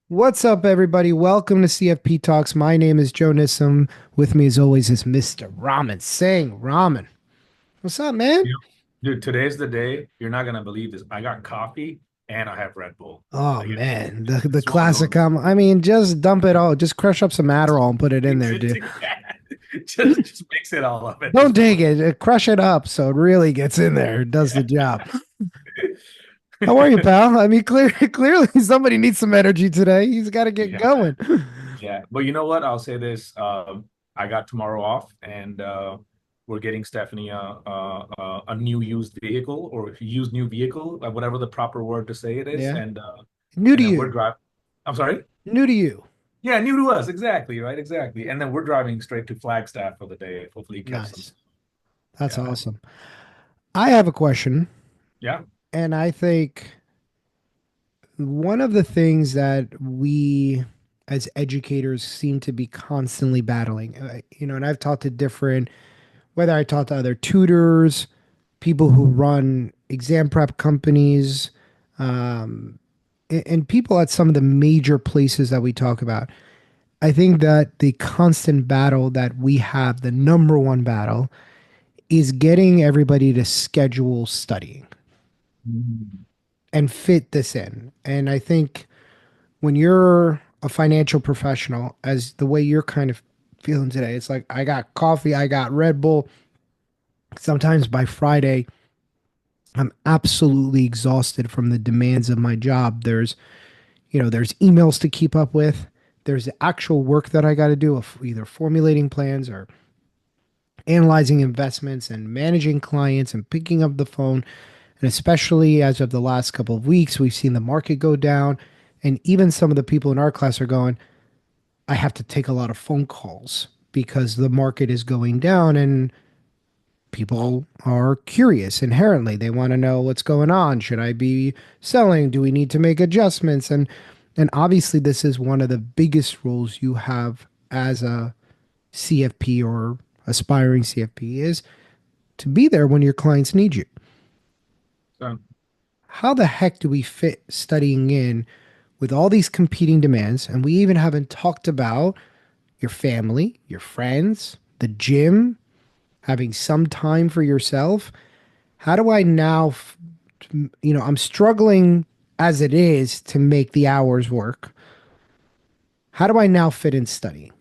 What's up, everybody? Welcome to CFP Talks. My name is Joe Nissim. With me, as always, is Mr. Raman saying Raman. What's up, man? You know, dude, today's the day. You're not gonna believe this. I got coffee and I have Red Bull. Oh Like man, the it's one of classic. those. I mean, just dump it all. Just crush up some Adderall and put it in there, dude. Just mix it all up at this Don't take point. it. Crush it up so it really gets in there. It does the job. How are you, pal? I mean, clearly somebody needs some energy today. He's got to get Yeah, man. going. Yeah, but you know what? I'll say this. I got tomorrow off, and we're getting Stephanie a new used vehicle or used new vehicle, whatever the proper word to say it is, Yeah, new to and then we're you. driving. I'm sorry. New to you. Yeah, new to us. Exactly, right? Exactly. And then we're driving straight to Flagstaff for the day. Hopefully catch some. Nice. That's Yeah, man. awesome. I have a question, Yeah. and I think one of the things that we as educators seem to be constantly battling, and I've talked to different, whether I talk to other tutors, people who run exam prep companies, um, and people at some of the major places that we talk about. I think that the constant battle that we have, the number one battle, is getting everybody to schedule studying Mhm. and fit this in. And I think when you're a financial professional, as the way you're kind of feeling today, it's like I got coffee, I got Red Bull. Sometimes by Friday, I'm absolutely exhausted from the demands of my job. There's emails to keep up with. There's the actual work that I got to do of either formulating plans or analyzing investments and managing clients and picking up the phone. And especially as of the last couple of weeks, we've seen the market go down. And even some of the people in our class are going, I have to take a lot of phone calls because the market is going down and people are curious inherently. They want to know what's going on. Should I be selling? Do we need to make adjustments? And obviously this is one of the biggest roles you have as a CFP or aspiring CFP is to be there when your clients need you. So, How the heck do we fit studying in with all these competing demands? And we even haven't talked about your family, your friends, the gym, having some time for yourself. How do I now, I'm struggling as it is to make the hours work. How do I now fit in studying?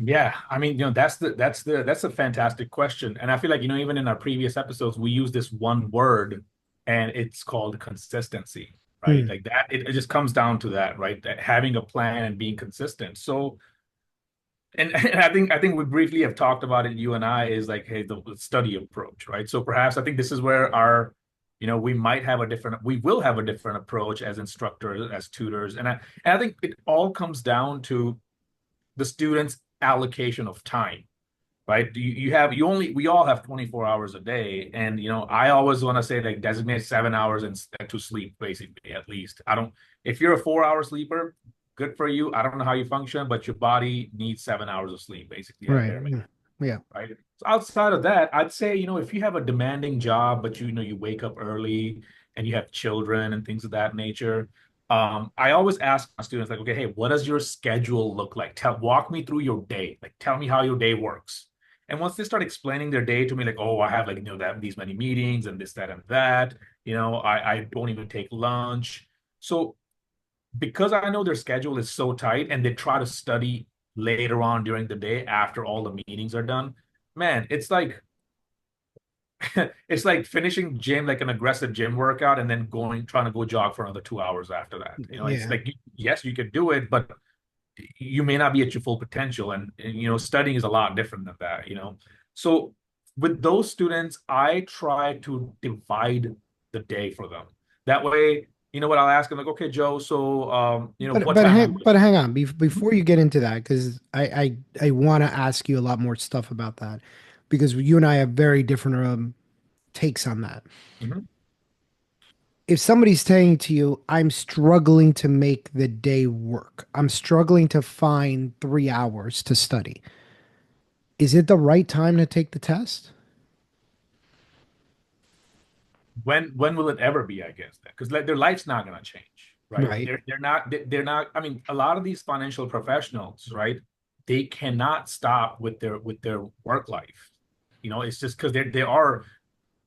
yeah, I mean, that's a fantastic question. And I feel like, even in our previous episodes, we use this one word and it's called consistency, right? Hmm. Like that, it just comes down to that, right? That having a plan and being consistent. So and I think we briefly have talked about it, you and I, is like, hey, the study approach, right? So perhaps I think this is where we will have a different approach as instructors, as tutors. And I think it all comes down to the student's allocation of time, right? We all have 24 hours a day. And I always want to say like designate 7 hours to sleep, basically, at least. I don't If you're a 4 hour sleeper, good for you. I don't know how you function, but your body needs 7 hours of sleep, basically, at Right. bare minimum, Yeah. right? So outside of that, I'd say, if you have a demanding job, but you wake up early and you have children and things of that nature, I always ask my students, like, okay, hey, what does your schedule look like? Walk me through your day. Like, tell me how your day works. And once they start explaining their day to me, like, oh, I have like, that these many meetings and this, that, and that, I don't even take lunch. So because I know their schedule is so tight and they try to study later on during the day after all the meetings are done, man, it's like it's like finishing gym, like an aggressive gym workout, and then trying to go jog for another 2 hours after that. It's Yeah. like, yes, you could do it, but you may not be at your full potential. And studying is a lot different than that. So with those students, I try to divide the day for them. That way, you know what, I'll ask them, like, okay, Joe, so But what but time are you hang waking but up? hang on before you get into that because I want to ask you a lot more stuff about that because you and I have very different takes on that. Mhm. If somebody's saying to you, "I'm struggling to make the day work. I'm struggling to find 3 hours to study," is it the right time to take the test? When will it ever be, I guess, because like their life's not gonna change. right? Right. They're not. I mean, a lot of these financial professionals, right? They cannot stop with their work life. You know, it's just because they are.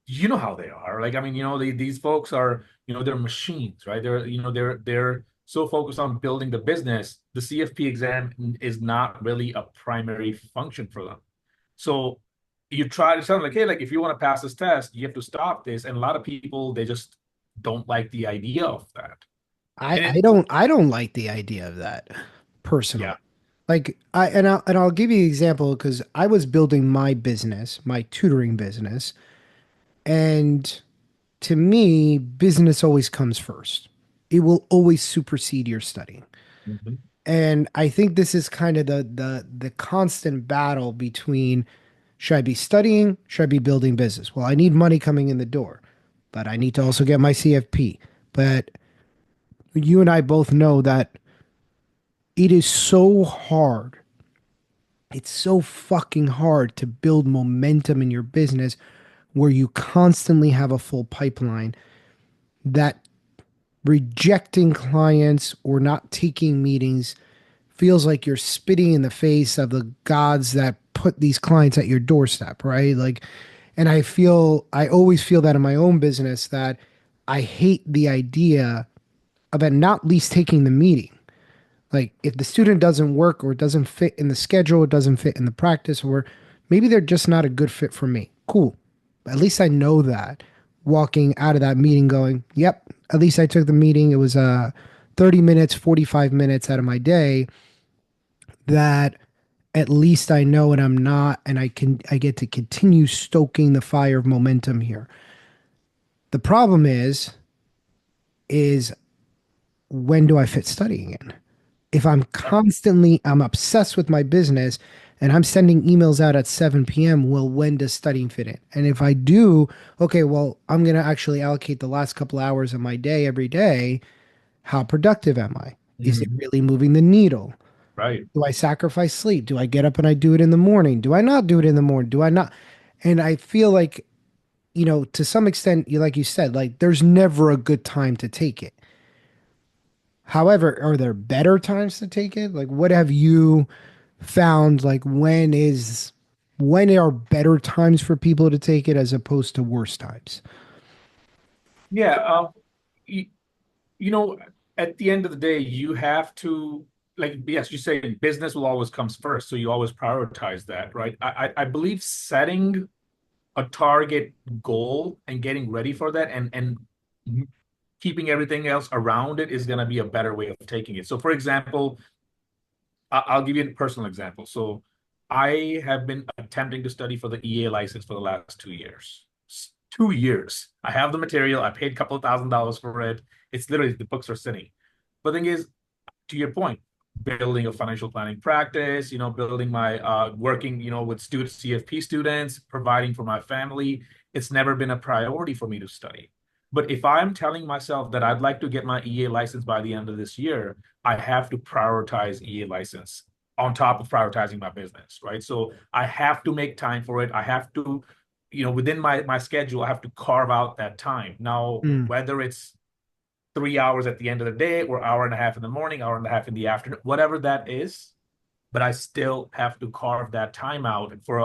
You know how they are. Like, I mean, these folks are, they're machines, right? They're so focused on building the business. The CFP exam is not really a primary function for them. So you try to sound like, hey, like if you want to pass this test, you have to stop this. And a lot of people, they just don't like the idea of that. I, And I it, don't I don't like the idea of that personally. yeah. Like I'll give you an example because I was building my business, my tutoring business, and to me, business always comes first. It will always supersede your studying. Mhm. And I think this is kind of the constant battle between should I be studying, should I be building business? Well, I need money coming in the door, but I need to also get my CFP. But you and I both know that it is so hard. It's so fucking hard to build momentum in your business where you constantly have a full pipeline that rejecting clients or not taking meetings feels like you're spitting in the face of the gods that put these clients at your doorstep, right? Like, and I always feel that in my own business that I hate the idea of at not least taking the meeting. Like, if the student doesn't work or it doesn't fit in the schedule, it doesn't fit in the practice, or maybe they're just not a good fit for me. Cool. At least I know that walking out of that meeting going, yep, at least I took the meeting. It was 30 minutes, 45 minutes out of my day that at least I know and I'm not, and I get to continue stoking the fire of momentum here. The problem is when do I fit studying in? If I'm obsessed with my business and I'm sending emails out at 7 p.m., well, when does studying fit in? And if I do, okay, well, I'm going to actually allocate the last couple hours of my day every day. How productive am I? Is it Mhm. really moving the needle? Right. Do I sacrifice sleep? Do I get up and I do it in the morning? Do I not do it in the morning? Do I not? And I feel like, to some extent, like you said, like there's never a good time to take it. However, are there better times to take it? Like, what have you found? Like, when are better times for people to take it as opposed to worse times? Yeah. You, you know, at the end of the day, you have to, like, yes, you say business will always comes first, so you always prioritize that, right? I believe setting a target goal and getting ready for that and keeping everything else around it is going to be a better way of taking it. So, for example, I'll give you a personal example. So, I have been attempting to study for the EA license for the last 2 years. 2 years. I have the material. I paid a couple of $1,000s for it. It's literally the books are sitting. But the thing is, to your point, building a financial planning practice, building my working, with CFP students, providing for my family. It's never been a priority for me to study. But if I'm telling myself that I'd like to get my EA license by the end of this year, I have to prioritize EA license on top of prioritizing my business, right? So I have to make time for it. I have to, within my schedule, I have to carve out that time. Now, Mm, whether it's 3 hours at the end of the day or hour and a half in the morning, hour and a half in the afternoon, whatever that is. But I still have to carve that time out for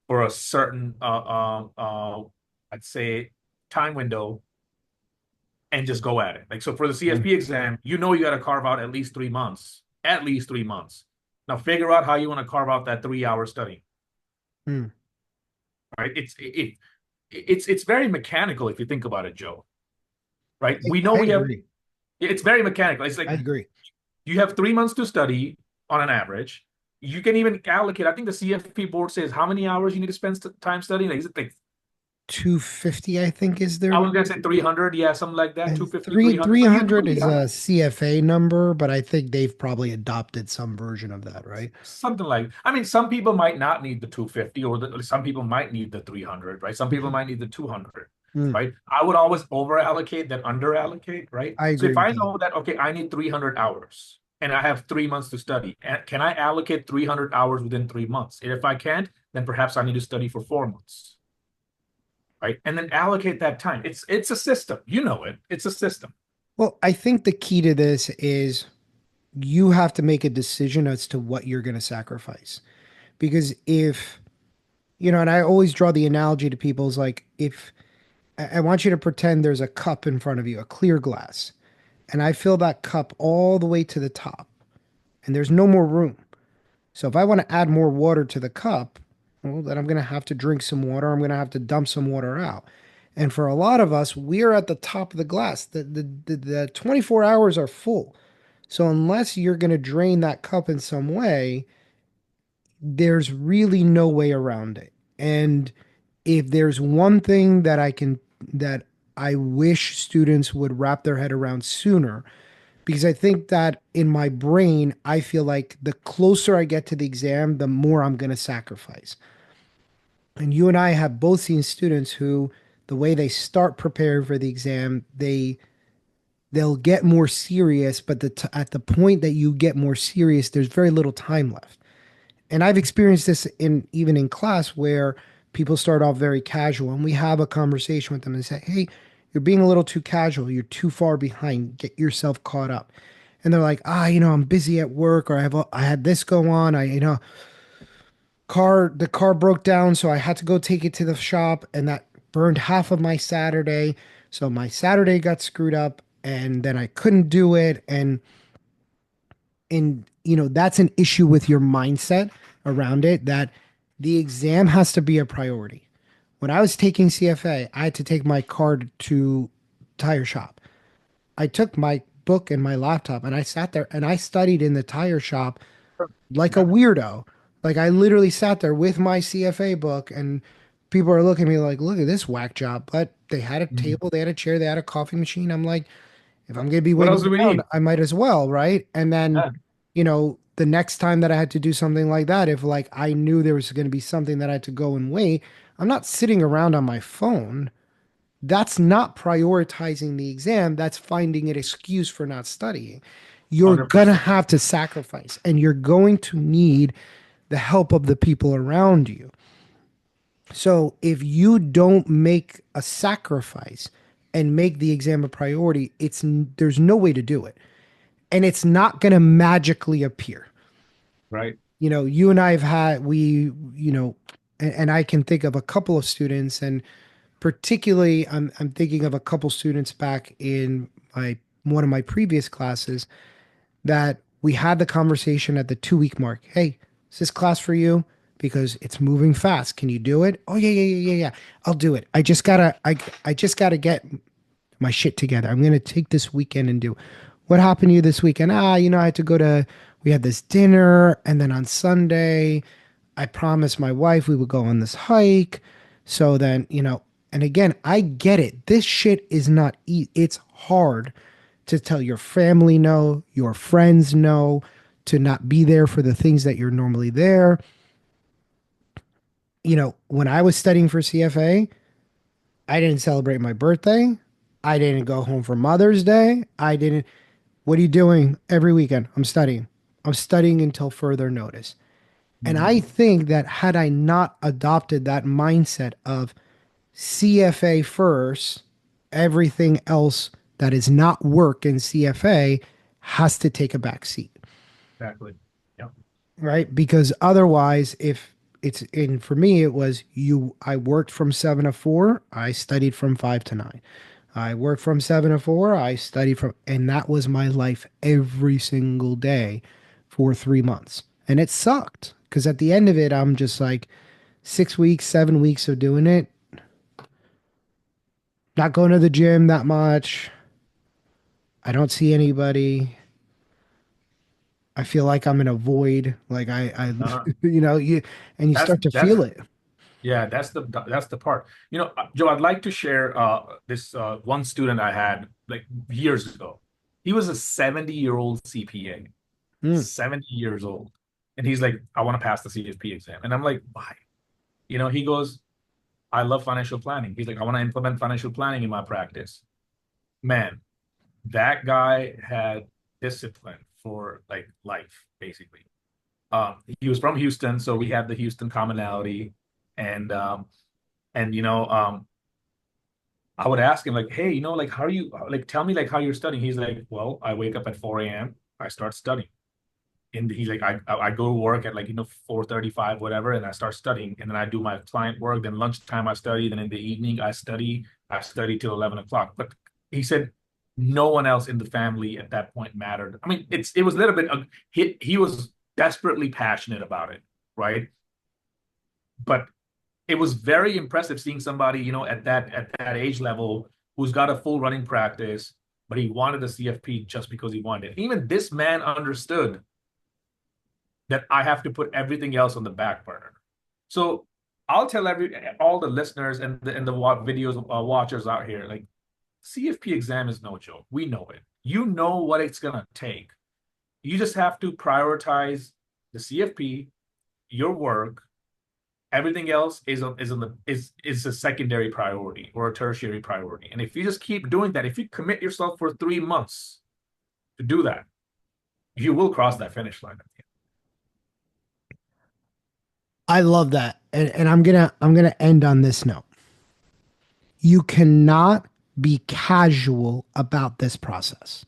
a certain I'd say time window and just go at it. Like so for the mm, CFP exam, you got to carve out at least 3 months. At least 3 months. Now figure out how you want to carve out that 3 hour study. mm. Right? It's very mechanical if you think about it, Joe. Right? We know I we have agree. it's very mechanical. It's I like agree. you have 3 months to study on an average. You can even allocate. I think the CFP board says how many hours you need to spend time studying. Like, is it like 250, I think, is I their was gonna say 300, yeah, something like that, and 250, three 300. So you 300 really is have a CFA number, but I think they've probably adopted some version of that, right? something like. I mean, some people might not need the 250, or some people might need the 300, right? Some people Mhm. might need the 200, Mm, right? I would always over allocate than under allocate, right? I So agree if with I that. know that okay, I need 300 hours and I have 3 months to study, can I allocate 300 hours within 3 months? And if I can't, then perhaps I need to study for 4 months, right? And then allocate that time. It's a system. You know it. It's a system. Well, I think the key to this is you have to make a decision as to what you're going to sacrifice. Because if, and I always draw the analogy to people is like, if I want you to pretend there's a cup in front of you, a clear glass, and I fill that cup all the way to the top, and there's no more room. So if I want to add more water to the cup, well, then I'm going to have to drink some water. I'm going to have to dump some water out. And for a lot of us, we're at the top of the glass. The 24 hours are full. So unless you're going to drain that cup in some way, there's really no way around it. And if there's one thing that I wish students would wrap their head around sooner, because I think that in my brain, I feel like the closer I get to the exam, the more I'm going to sacrifice. And you and I have both seen students who, the way they start preparing for the exam, they'll get more serious, but at the point that you get more serious, there's very little time left. And I've experienced this in even in class where people start off very casual and we have a conversation with them and say, "Hey, you're being a little too casual. You're too far behind. Get yourself caught up." And they're like, I'm busy at work, or I had this go on. The car broke down, so I had to go take it to the shop, and that burned half of my Saturday. So my Saturday got screwed up, and then I couldn't do it. And that's an issue with your mindset around it, that the exam has to be a priority. When I was taking CFA, I had to take my car to tire shop. I took my book and my laptop and I sat there and I studied in the tire shop like a Yeah. weirdo. Like I literally sat there with my CFA book, and people are looking at me like, "Look at this whack job." But they had a Mhm. table, they had a chair, they had a coffee machine. I'm like, if I'm gonna be What waiting else do we around, need? I might as well, right? And then, Yeah, the next time that I had to do something like that, if like I knew there was gonna be something that I had to go and wait, I'm not sitting around on my phone. That's not prioritizing the exam. That's finding an excuse for not studying. You're gonna 100%. have to sacrifice, and you're going to need the help of the people around you. So if you don't make a sacrifice and make the exam a priority, there's no way to do it. And it's not going to magically appear. Right. You and I have had and I can think of a couple of students, and particularly I'm thinking of a couple students back in my one of my previous classes that we had the conversation at the 2 week mark. Hey, is this class for you? Because it's moving fast. Can you do it? Oh yeah, yeah, yeah, yeah, yeah. I'll do it. I just gotta get my shit together. I'm gonna take this weekend and do. What happened to you this weekend? I had to go to. We had this dinner, and then on Sunday, I promised my wife we would go on this hike. So then, and again, I get it. This shit is not it's hard to tell your family no, your friends no, to not be there for the things that you're normally there. When I was studying for CFA, I didn't celebrate my birthday. I didn't go home for Mother's Day. I didn't. What are you doing every weekend? I'm studying. I'm studying until further notice. And Mhm. I think that had I not adopted that mindset of CFA first, everything else that is not work in CFA has to take a back seat, Exactly. Yeah. right? Because otherwise, if it's in for me, it was I worked from 7 to 4, I studied from 5 to 9. I worked from 7 to 4, I studied from, and that was my life every single day for 3 months. And it sucked because at the end of it, I'm just like 6 weeks, 7 weeks of doing it, not going to the gym that much. I don't see anybody. I feel like I'm in a void. Like Uh-huh. and you That's start to that's feel it. Yeah, that's the part. Joe, I'd like to share this one student I had like years ago. He was a 70-year-old CPA, Mm. 70 years old. And he's like, I want to pass the CFP exam. And I'm like, why? He goes, I love financial planning. He's like, I want to implement financial planning in my practice. Man, that guy had discipline for like life, basically. He was from Houston, so we had the Houston commonality. And and I would ask him like, hey, like how are you like tell me like how you're studying. He's like, well, I wake up at 4 a.m. I start studying. And he's like, I go to work at like 4:35, whatever, and I start studying. And then I do my client work. Then lunchtime I study. Then in the evening I study. I study till 11 o'clock. But he said no one else in the family at that point mattered. I mean, it was a little bit he was desperately passionate about it, right? But it was very impressive seeing somebody, at that age level who's got a full running practice, but he wanted a CFP just because he wanted it. Even this man understood that I have to put everything else on the back burner. So I'll tell all the listeners and the videos watchers out here, like CFP exam is no joke. We know it. You know what it's gonna take. You just have to prioritize the CFP, your work. Everything else is a secondary priority or a tertiary priority. And if you just keep doing that, if you commit yourself for 3 months to do that, you will cross that finish line. I love that. And I'm gonna end on this note. You cannot be casual about this process.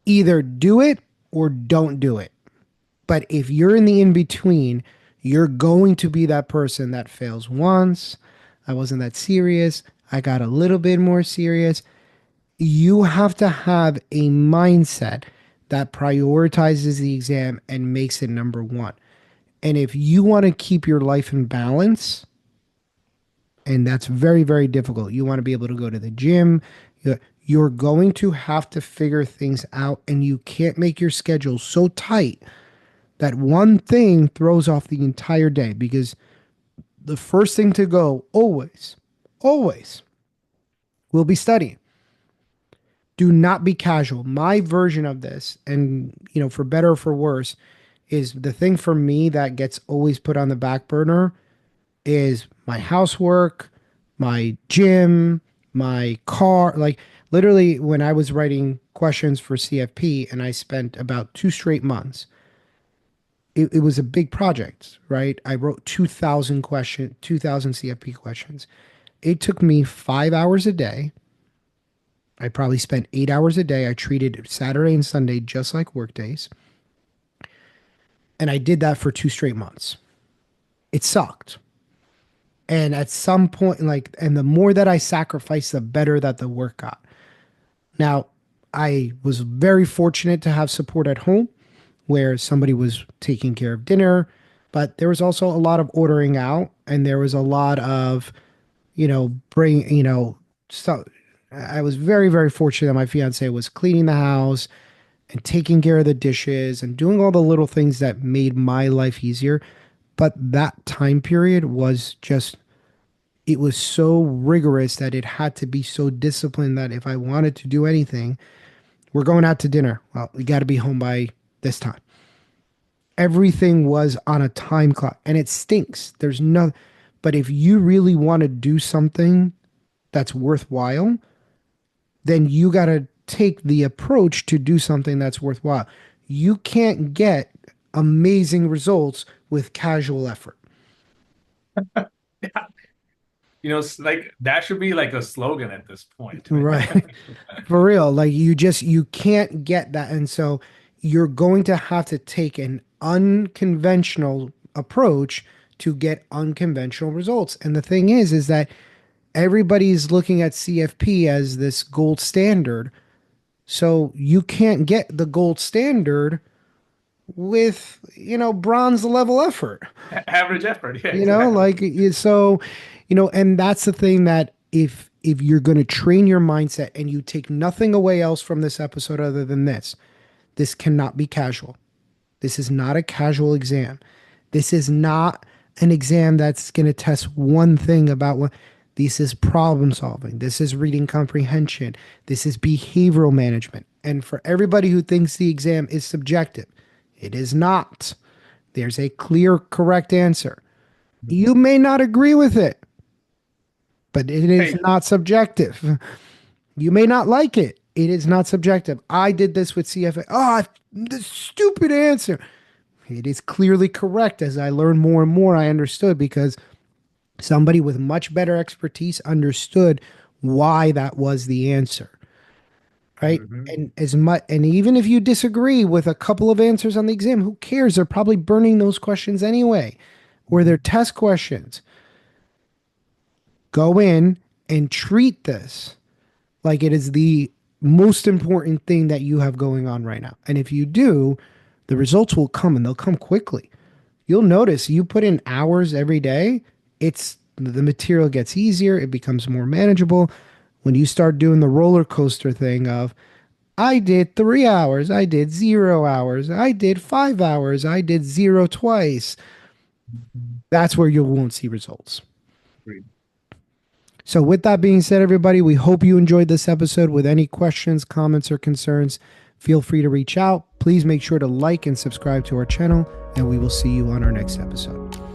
Either do it or don't do it. But if you're in the in between, you're going to be that person that fails once. I wasn't that serious. I got a little bit more serious. You have to have a mindset that prioritizes the exam and makes it number one. And if you want to keep your life in balance, and that's very, very difficult, you want to be able to go to the gym, you're going to have to figure things out, and you can't make your schedule so tight that one thing throws off the entire day, because the first thing to go always, always will be studying. Do not be casual. My version of this, and for better or for worse, is the thing for me that gets always put on the back burner is my housework, my gym, my car. Like literally, when I was writing questions for CFP and I spent about 2 straight months, it was a big project, right? I wrote 2,000 CFP questions. It took me 5 hours a day. I probably spent 8 hours a day. I treated Saturday and Sunday just like work days. And I did that for 2 straight months. It sucked. And at some point, like, and the more that I sacrificed, the better that the work got. Now, I was very fortunate to have support at home where somebody was taking care of dinner, but there was also a lot of ordering out, and there was a lot of, so I was very, very fortunate that my fiance was cleaning the house and taking care of the dishes and doing all the little things that made my life easier. But that time period was just, it was so rigorous that it had to be so disciplined that if I wanted to do anything, we're going out to dinner. Well, we got to be home by this time. Everything was on a time clock, and it stinks. There's no, but if you really want to do something that's worthwhile, then you got to take the approach to do something that's worthwhile. You can't get amazing results with casual effort. Like that should be like a slogan at this point. Right. For real. Like you can't get that. And so you're going to have to take an unconventional approach to get unconventional results. And the thing is that everybody's looking at CFP as this gold standard. So you can't get the gold standard with, bronze level effort. Average effort. Yeah, You know, exactly. like so, and that's the thing that if you're going to train your mindset and you take nothing away else from this episode other than this cannot be casual. This is not a casual exam. This is not an exam that's going to test one thing about what. This is problem solving. This is reading comprehension. This is behavioral management. And for everybody who thinks the exam is subjective, it is not. There's a clear, correct answer. You may not agree with it, but it is Hey, not subjective. You may not like it. It is not subjective. I did this with CFA. Oh, the stupid answer. It is clearly correct. As I learned more and more, I understood because somebody with much better expertise understood why that was the answer, right? Hmm. And as much, and even if you disagree with a couple of answers on the exam, who cares? They're probably burning those questions anyway, or they're test questions. Go in and treat this like it is the most important thing that you have going on right now. And if you do, the results will come and they'll come quickly. You'll notice you put in hours every day, it's the material gets easier, it becomes more manageable. When you start doing the roller coaster thing of, I did 3 hours, I did 0 hours, I did 5 hours, I did zero twice, that's where you won't see results. Great. So, with that being said, everybody, we hope you enjoyed this episode. With any questions, comments, or concerns, feel free to reach out. Please make sure to like and subscribe to our channel, and we will see you on our next episode.